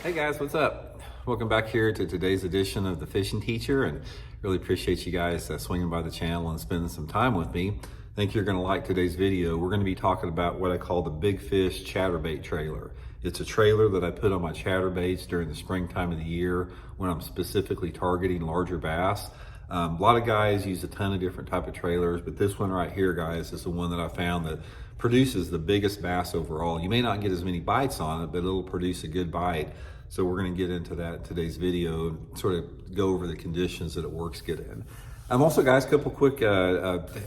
Hey guys, what's up? Welcome back here to today's edition of The Fishing Teacher, and really appreciate you guys swinging by the channel and spending some time with me. I think you're going to like today's video. We're going to be talking about what I call the Big Fish Chatterbait trailer. It's a trailer that I put on my chatterbaits during the springtime of the year when I'm specifically targeting larger bass. A lot of guys use a ton of different type of trailers, but this one right here, guys, is the one that I found that produces the biggest bass overall. You may not get as many bites on it, but it'll produce a good bite. So we're going to get into that in today's video and sort of go over the conditions that it works good in. Also, guys, a couple quick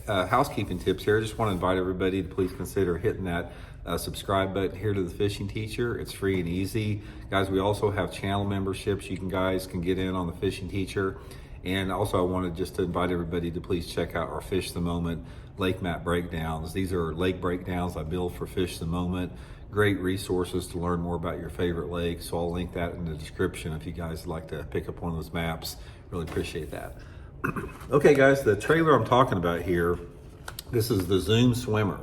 housekeeping tips here. I just want to invite everybody to please consider hitting that subscribe button here to The Fishing Teacher. It's free and easy. Guys, we also have channel memberships. You guys can get in on The Fishing Teacher. And also, I wanted just to invite everybody to please check out our Fish the Moment lake map breakdowns. These are lake breakdowns I build for Fish the Moment. Great resources to learn more about your favorite lake. So I'll link that in the description if you guys would like to pick up one of those maps. Really appreciate that. Okay, guys, the trailer I'm talking about here, this is the Zoom Swimmer.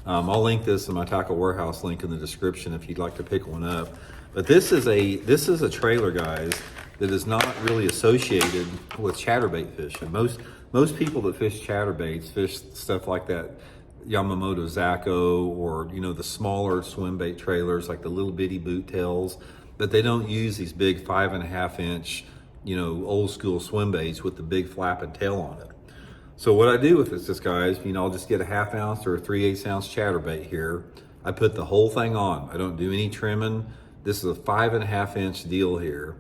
I'll link this in my Tackle Warehouse link in the description if you'd like to pick one up. But this is a trailer, guys, that is not really associated with chatterbait fishing. Most people that fish chatterbaits fish stuff like that Yamamoto Zaco, or the smaller swim bait trailers like the little bitty boot tails, but they don't use these big 5.5 inch old school swim baits with the big flapping tail on it. So what I do with this, guys, I'll just get a 1/2 ounce or a 3/8 ounce chatterbait here. I put the whole thing on. I don't do any trimming. This is a 5.5 inch deal here.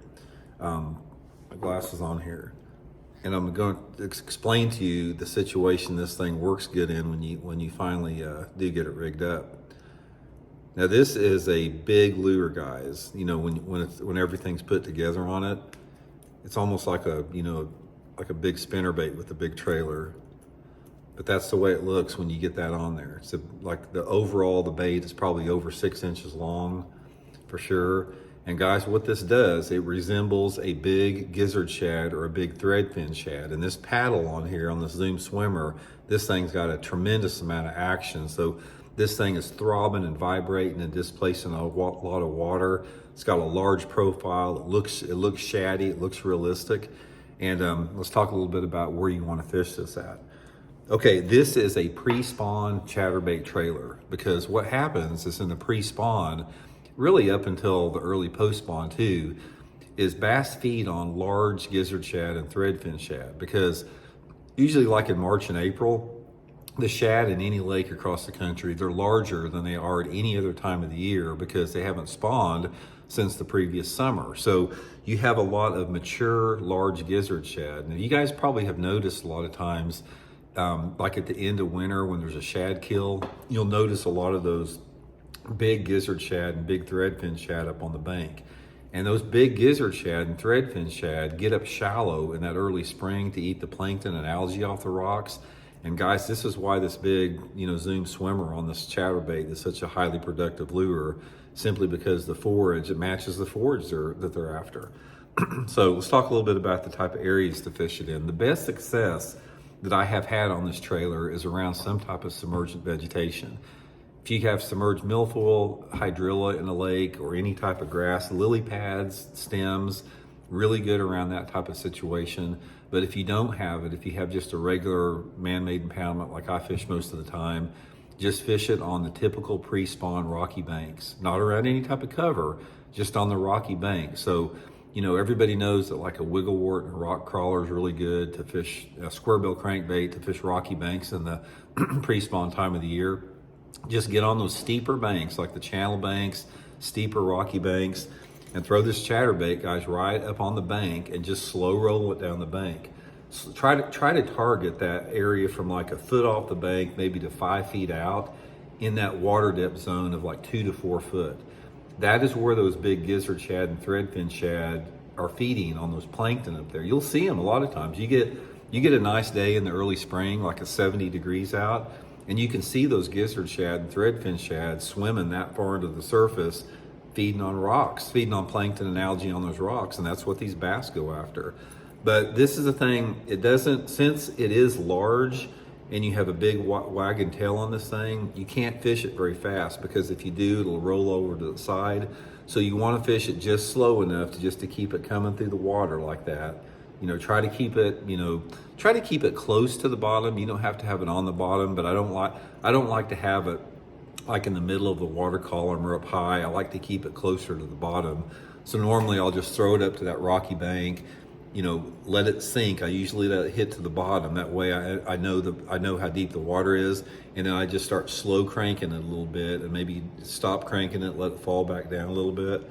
My glasses on here. And I'm going to explain to you the situation this thing works good in when you finally do get it rigged up. Now this is a big lure, guys. When everything's put together on it, it's almost like a big spinnerbait with a big trailer. But that's the way it looks when you get that on there. It's like the bait is probably over 6 inches long for sure. And guys, what this does, it resembles a big gizzard shad or a big threadfin shad. And this paddle on here on the Zoom Swimmer, this thing's got a tremendous amount of action. So this thing is throbbing and vibrating and displacing a lot of water. It's got a large profile. It looks shady. It looks realistic. And let's talk a little bit about where you want to fish this at. Okay, this is a pre-spawn chatterbait trailer, because what happens is in the pre-spawn, really up until the early post-spawn too, is bass feed on large gizzard shad and threadfin shad, because usually like in March and April, the shad in any lake across the country, they're larger than they are at any other time of the year because they haven't spawned since the previous summer. So you have a lot of mature large gizzard shad. Now you guys probably have noticed a lot of times, like at the end of winter when there's a shad kill, you'll notice a lot of those big gizzard shad and big threadfin shad up on the bank. And those big gizzard shad and threadfin shad get up shallow in that early spring to eat the plankton and algae off the rocks. And guys, this is why this big, Zoom Swimmer on this chatterbait is such a highly productive lure, simply because it matches the forage that they're after. So let's talk a little bit about the type of areas to fish it in. The best success that I have had on this trailer is around some type of submergent vegetation. If you have submerged milfoil, hydrilla in a lake, or any type of grass, lily pads, stems, really good around that type of situation. But if you don't have it, if you have just a regular man-made impoundment like I fish most of the time, just fish it on the typical pre-spawn rocky banks, not around any type of cover, just on the rocky bank. So, everybody knows that like a wigglewort and a rock crawler is really good to fish, a squarebill crankbait to fish rocky banks in the pre-spawn time of the year. Just get on those steeper banks, like the channel banks, steeper rocky banks, and throw this chatterbait, guys, right up on the bank and just slow roll it down the bank. So try to target that area from like a foot off the bank, maybe to 5 feet out, in that water depth zone of like 2 to 4 foot. That is where those big gizzard shad and threadfin shad are feeding on those plankton up there. You'll see them a lot of times. You get a nice day in the early spring, like a 70 degrees out, and you can see those gizzard shad and threadfin shad swimming that far into the surface, feeding on rocks, feeding on plankton and algae on those rocks, and that's what these bass go after. But this is the thing, since it is large and you have a big wagging tail on this thing, you can't fish it very fast, because if you do, it'll roll over to the side. So you want to fish it just slow enough to keep it coming through the water like that. You know, try to keep it close to the bottom. You don't have to have it on the bottom, but I don't like to have it like in the middle of the water column or up high. I like to keep it closer to the bottom. So normally I'll just throw it up to that rocky bank, you know, let it sink. I usually let it hit to the bottom. That way I know how deep the water is, and then I just start slow cranking it a little bit, and maybe stop cranking it, let it fall back down a little bit.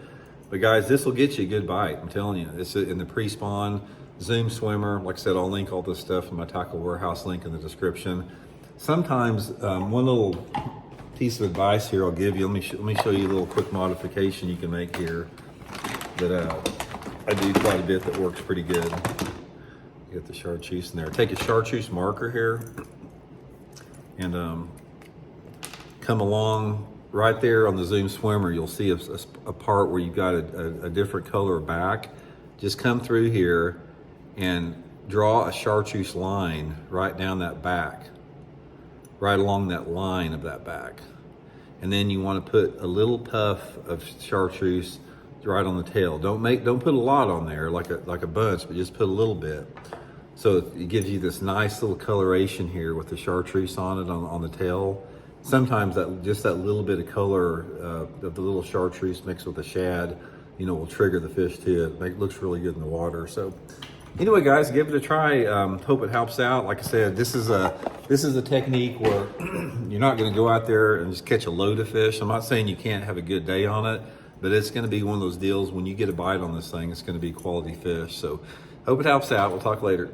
But guys, this will get you a good bite. I'm telling you, it's in the pre-spawn Zoom swimmer. Like I said, I'll link all this stuff in my Tackle Warehouse link in the description. Sometimes one little piece of advice here I'll give you. Let me show you a little quick modification you can make here that I do quite a bit that works pretty good. Get the chartreuse in there. Take a chartreuse marker here and come along right there on the Zoom swimmer. You'll see a part where you've got a different color back. Just come through here and draw a chartreuse line right down that back, right along that line of that back. And then you want to put a little puff of chartreuse right on the tail. Don't put a lot on there like a bunch, but just put a little bit. So it gives you this nice little coloration here with the chartreuse on it on the tail. Sometimes just that little bit of color of the little chartreuse mixed with the shad, you know, will trigger the fish too. It looks really good in the water. So anyway, guys, give it a try. Hope it helps out. Like I said, this is a technique where you're not going to go out there and just catch a load of fish. I'm not saying you can't have a good day on it, but it's going to be one of those deals when you get a bite on this thing, it's going to be quality fish. So hope it helps out. We'll talk later.